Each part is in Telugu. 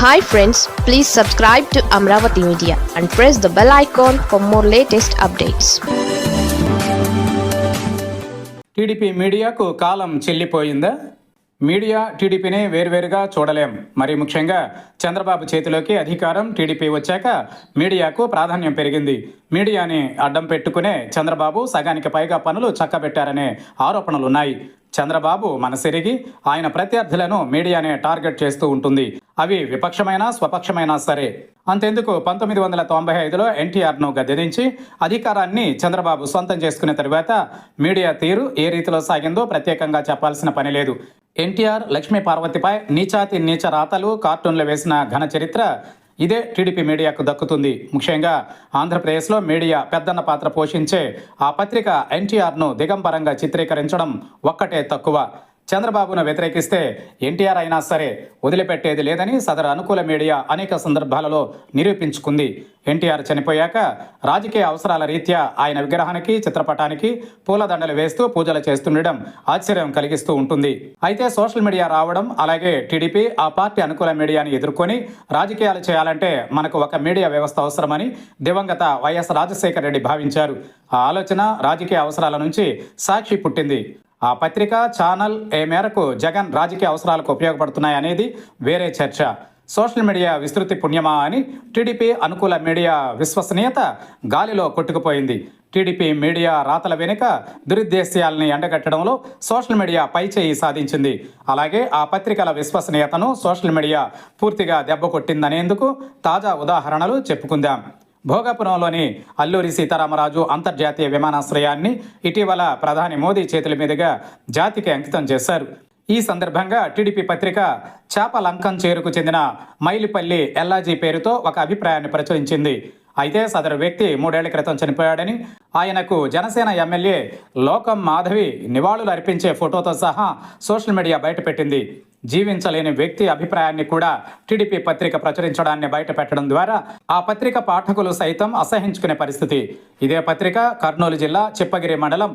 Hi friends, please subscribe to Amravati Media and press the bell icon for more latest updates. TDP మీడియాకు కాలం చెల్లిపోయిందా? మీడియా టీడీపీని వేరువేరుగా చూడలేం. మరి ముఖ్యంగా చంద్రబాబు చేతిలోకి అధికారం టీడీపీ వచ్చాక మీడియాకు ప్రాధాన్యం పెరిగింది. మీడియాని అడ్డం పెట్టుకునే చంద్రబాబు సగానికి పైగా పనులు చక్కబెట్టారనే ఆరోపణలున్నాయి. చంద్రబాబు మనసెరిగి ఆయన ప్రత్యర్థులను మీడియానే టార్గెట్ చేస్తూ ఉంటుంది. అవి విపక్షమైనా స్వపక్షమైనా సరే. అంతెందుకు 1995లో ఎన్టీఆర్ను గద్దెదించి అధికారాన్ని చంద్రబాబు సొంతం చేసుకున్న తరువాత మీడియా తీరు ఏ రీతిలో సాగిందో ప్రత్యేకంగా చెప్పాల్సిన పని లేదు. ఎన్టీఆర్ లక్ష్మీ పార్వతిపై నీచాతి నీచ రాతలు కార్టూన్లు వేసిన ఘన చరిత్ర ఇదే టీడీపీ మీడియాకు దక్కుతుంది. ముఖ్యంగా ఆంధ్రప్రదేశ్లో మీడియా పెద్దన్న పాత్ర పోషించే ఆ పత్రిక ఎన్టీఆర్ను దిగంబరంగా చిత్రీకరించడం ఒక్కటే తక్కువ. చంద్రబాబును వ్యతిరేకిస్తే ఎన్టీఆర్ అయినా సరే వదిలిపెట్టేది లేదని సదరు అనుకూల మీడియా అనేక సందర్భాలలో నిరూపించుకుంది. ఎన్టీఆర్ చనిపోయాక రాజకీయ అవసరాల రీత్యా ఆయన విగ్రహానికి చిత్రపటానికి పూలదండలు వేస్తూ పూజలు చేస్తుండడం ఆశ్చర్యం కలిగిస్తూ ఉంటుంది. అయితే సోషల్ మీడియా రావడం, అలాగే టీడీపీ ఆ పార్టీ అనుకూల మీడియాని ఎదుర్కొని రాజకీయాలు చేయాలంటే మనకు ఒక మీడియా వ్యవస్థ అవసరమని దివంగత వైఎస్ రాజశేఖర రెడ్డి భావించారు. ఆ ఆలోచన రాజకీయ అవసరాల నుంచి సాక్షి పుట్టింది. ఆ పత్రిక ఛానల్ ఏ మేరకు జగన్ రాజకీయ అవసరాలకు ఉపయోగపడుతున్నాయనేది వేరే చర్చ. సోషల్ మీడియా విస్తృతి పుణ్యమా అని టీడీపీ అనుకూల మీడియా విశ్వసనీయత గాలిలో కొట్టుకుపోయింది. టీడీపీ మీడియా రాతల వెనుక దురుద్దేశ్యాలని ఎండగట్టడంలో సోషల్ మీడియా పైచేయి సాధించింది. అలాగే ఆ పత్రికల విశ్వసనీయతను సోషల్ మీడియా పూర్తిగా దెబ్బకొట్టిందనేందుకు తాజా ఉదాహరణలు చెప్పుకుందాం. భోగాపురంలోని అల్లూరి సీతారామరాజు అంతర్జాతీయ విమానాశ్రయాన్ని ఇటీవల ప్రధాని మోదీ చేతుల మీదుగా జాతికి అంకితం చేశారు. ఈ సందర్భంగా టీడీపీ పత్రిక చాపలంకం చేరుకు చెందిన మైలిపల్లి ఎల్లాజీ పేరుతో ఒక అభిప్రాయాన్ని ప్రచురించింది. అయితే సదరు వ్యక్తి 3 ఏళ్ల క్రితం చనిపోయాడని, ఆయనకు జనసేన ఎమ్మెల్యే లోకం మాధవి నివాళులు అర్పించే ఫోటోతో సహా సోషల్ మీడియా బయటపెట్టింది. జీవించలేని వ్యక్తి అభిప్రాయాన్ని కూడా టీడీపీ పత్రిక ప్రచురించడాన్ని బయటపెట్టడం ద్వారా ఆ పత్రిక పాఠకులు సైతం అసహించుకునే పరిస్థితి. ఇదే పత్రిక కర్నూలు జిల్లా చిప్పగిరి మండలం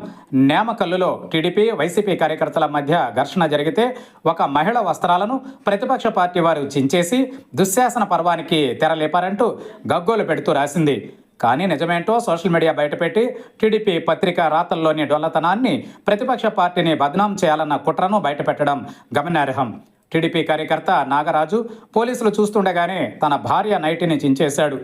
నేమకల్లులో టీడీపీ వైసీపీ కార్యకర్తల మధ్య ఘర్షణ జరిగితే ఒక మహిళ వస్త్రాలను ప్రతిపక్ష పార్టీ వారు చించేసి దుశ్శాసన పర్వానికి తెరలేపారంటూ గగ్గోలు పెడుతూ రాసింది. కానీ నిజమేంటో సోషల్ మీడియా బయటపెట్టి టీడీపీ పత్రిక రాతల్లోని డొల్లతనాన్ని, ప్రతిపక్ష పార్టీని బదనాం చేయాలన్న కుట్రను బయటపెట్టడం గమనార్హం. టీడీపీ కార్యకర్త నాగరాజు పోలీసులు చూస్తుండగానే తన భార్య నైటిని చించేశాడు.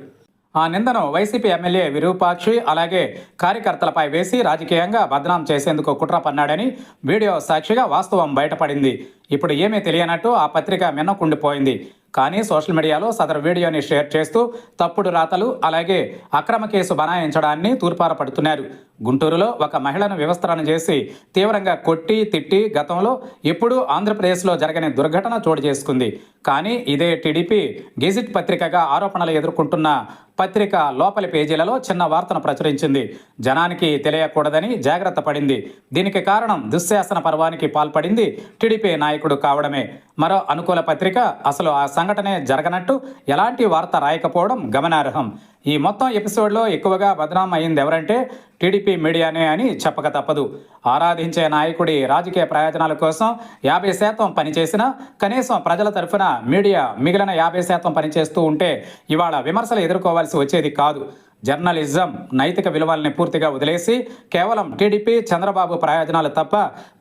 ఆ నిందను వైసీపీ ఎమ్మెల్యే విరూపాక్షి అలాగే కార్యకర్తలపై వేసి రాజకీయంగా బదనాం చేసేందుకు కుట్ర పన్నాడని వీడియో సాక్షిగా వాస్తవం బయటపడింది. ఇప్పుడు ఏమీ తెలియనట్టు ఆ పత్రిక మిన్నకుండిపోయింది. కానీ సోషల్ మీడియాలో సదరు వీడియోని షేర్ చేస్తూ తప్పుడు రాతలు అలాగే అక్రమ కేసు బనాయించడాన్ని తూర్పార పడుతున్నారు. గుంటూరులో ఒక మహిళను వివస్త్రణ చేసి తీవ్రంగా కొట్టి తిట్టి గతంలో ఎప్పుడూ ఆంధ్రప్రదేశ్లో జరగని దుర్ఘటన చోటు చేసుకుంది. కానీ ఇదే టీడీపీ గెజిట్ పత్రికగా ఆరోపణలు ఎదుర్కొంటున్న పత్రిక లోపలి పేజీలలో చిన్న వార్తను ప్రచురించింది. జనానికి తెలియకూడదని జాగ్రత్త పడింది. దీనికి కారణం దుశ్శాసన పర్వానికి పాల్పడింది టీడీపీ నాయకుడు కావడమే. మరో అనుకూల పత్రిక అసలు ఆ సంఘటనే జరగనట్టు ఎలాంటి వార్త రాయకపోవడం గమనార్హం. ఈ మొత్తం ఎపిసోడ్లో ఎక్కువగా బదనాం అయింది ఎవరంటే టీడీపీ మీడియానే అని చెప్పక తప్పదు. ఆరాధించే నాయకుడి రాజకీయ ప్రయోజనాల కోసం 50% పనిచేసినా కనీసం ప్రజల తరఫున మీడియా మిగిలిన 50% పనిచేస్తూ ఉంటే ఇవాళ విమర్శలు ఎదుర్కోవాల్సి వచ్చేది కాదు. జర్నలిజం నైతిక విలువల్ని పూర్తిగా వదిలేసి కేవలం టీడీపీ చంద్రబాబు ప్రయోజనాలు తప్ప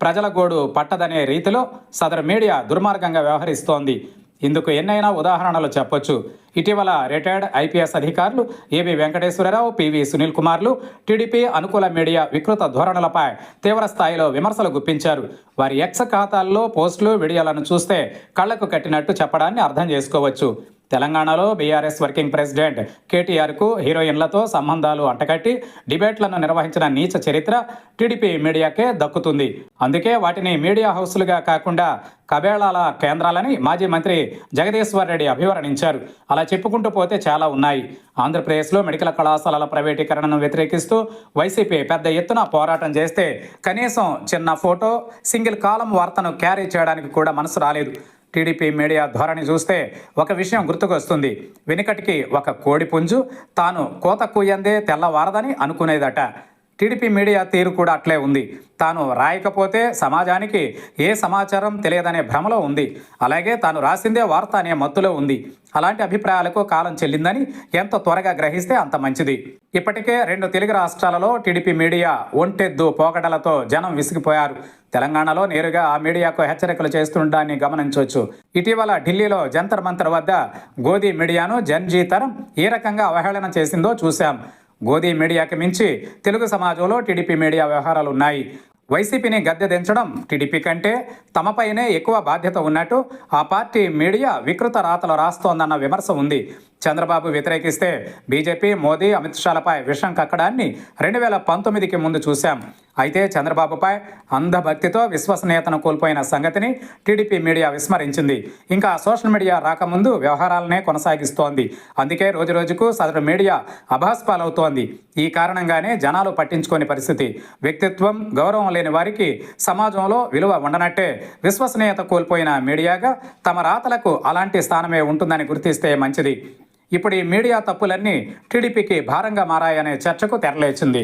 ప్రజల గోడు పట్టదనే రీతిలో సదరు మీడియా దుర్మార్గంగా వ్యవహరిస్తోంది. ఇందుకు ఎన్నైనా ఉదాహరణలు చెప్పొచ్చు. ఇటీవల రిటైర్డ్ ఐపీఎస్ అధికారులు ఏబి వెంకటేశ్వరరావు, పివి సునీల్ కుమార్లు టీడీపీ అనుకూల మీడియా వికృత ధోరణులపై తీవ్ర స్థాయిలో విమర్శలు గుప్పించారు. వారి ఎక్స్ ఖాతాల్లో పోస్టులు, వీడియోలను చూస్తే కళ్లకు కట్టినట్టు చెప్పడాన్ని అర్థం చేసుకోవచ్చు. తెలంగాణలో బీఆర్ఎస్ వర్కింగ్ ప్రెసిడెంట్ కేటీఆర్కు హీరోయిన్లతో సంబంధాలు అంటకట్టి డిబేట్లను నిర్వహించిన నీచ చరిత్ర టీడీపీ మీడియాకే దక్కుతుంది. అందుకే వాటిని మీడియా హౌస్లుగా కాకుండా కబేళాల కేంద్రాలని మాజీ మంత్రి జగదీశ్వర్ రెడ్డి అభివర్ణించారు. అలా చెప్పుకుంటూ పోతే చాలా ఉన్నాయి. ఆంధ్రప్రదేశ్లో మెడికల్ కళాశాలల ప్రైవేటీకరణను వ్యతిరేకిస్తూ వైసీపీ పెద్ద ఎత్తున పోరాటం చేస్తే కనీసం చిన్న ఫోటో, సింగిల్ కాలం వార్తను క్యారీ చేయడానికి కూడా మనసు రాలేదు. టీడీపీ మీడియా ధోరణి చూస్తే ఒక విషయం గుర్తుకొస్తుంది. వెనుకటికి ఒక కోడి పుంజు తాను కోత కూయందే తెల్లవారదని అనుకునేదట. టీడీపీ మీడియా తీరు కూడా అట్లే ఉంది. తాను రాయకపోతే సమాజానికి ఏ సమాచారం తెలియదనే భ్రమలో ఉంది. అలాగే తాను రాసిందే వార్త అనే మత్తులో ఉంది. అలాంటి అభిప్రాయాలకు కాలం చెల్లిందని ఎంత త్వరగా గ్రహిస్తే అంత మంచిది. ఇప్పటికే 2 తెలుగు రాష్ట్రాలలో టీడీపీ మీడియా ఒంటెద్దు పోకడలతో జనం విసిగిపోయారు. తెలంగాణలో నేరుగా ఆ మీడియాకు హెచ్చరికలు చేస్తుండడాన్ని గమనించవచ్చు. ఇటీవల ఢిల్లీలో జంతర్ మంతర్ వద్ద గోదీ మీడియాను జన్జీ తరం ఏ రకంగా అవహేళన చేసిందో చూశాం. గోదీ మీడియాకి మించి తెలుగు సమాజంలో టీడీపీ మీడియా వ్యవహారాలు ఉన్నాయి. వైసీపీని గద్దె దించడం టీడీపీ కంటే తమపైనే ఎక్కువ బాధ్యత ఉన్నట్టు ఆ పార్టీ మీడియా వికృత రాతలు రాస్తోందన్న విమర్శ ఉంది. చంద్రబాబు వ్యతిరేకిస్తే బీజేపీ మోదీ అమిత్ షాలపై విషం కక్కడాన్ని 2019కి ముందు చూశాం. అయితే చంద్రబాబుపై అంధభక్తితో విశ్వసనీయతను కోల్పోయిన సంగతిని టీడీపీ మీడియా విస్మరించింది. ఇంకా సోషల్ మీడియా రాకముందు వ్యవహారాలనే కొనసాగిస్తోంది. అందుకే రోజురోజుకు సదరు మీడియా అభాస్పాలవుతోంది. ఈ కారణంగానే జనాలు పట్టించుకోని పరిస్థితి. వ్యక్తిత్వం, గౌరవం లేని వారికి సమాజంలో విలువ ఉండనట్టే విశ్వసనీయత కోల్పోయిన మీడియాగా తమ రాతలకు అలాంటి స్థానమే ఉంటుందని గుర్తిస్తే మంచిది. ఇప్పుడు ఈ మీడియా తప్పులన్నీ టీడీపీకి భారంగా మారాయనే చర్చకు తెరలేచింది.